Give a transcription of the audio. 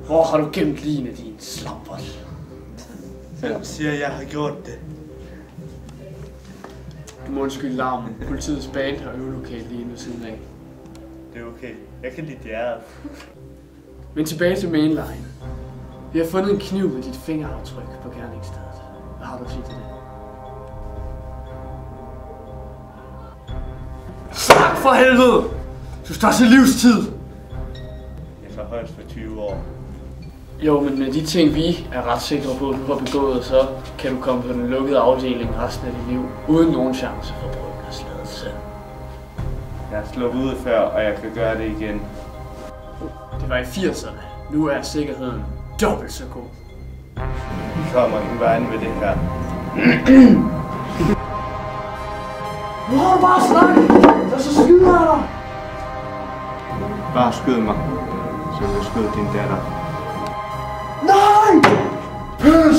Hvor har du gemt ligene, din slampert? Hvem siger, jeg har gjort det? Du må undskylde larmen. Politiets band har øvelokal lige ved siden af. Det er okay. Jeg kan lide jer. Men tilbage til mainline. Vi har fundet en kniv med dit fingeraftryk på gerningsstedet. Hvad har du at sige til det? Snak for helvede! Du står til livstid! Jeg får højst for 20 år. Jo, men med de ting, vi er ret sikre på, at du har begået, så kan du komme på den lukkede afdeling resten af dit liv, uden nogen chance for bryggersladelse. Jeg har sluppet ud før, og jeg kan gøre det igen. Det var i 80'erne. Nu er sikkerheden dobbelt så god. Vi kommer ingen vejen ved det her. Nu har du bare snakket! Så skyder jeg dig! Bare skyd mig, så jeg skød din datter. Nej! Pøs!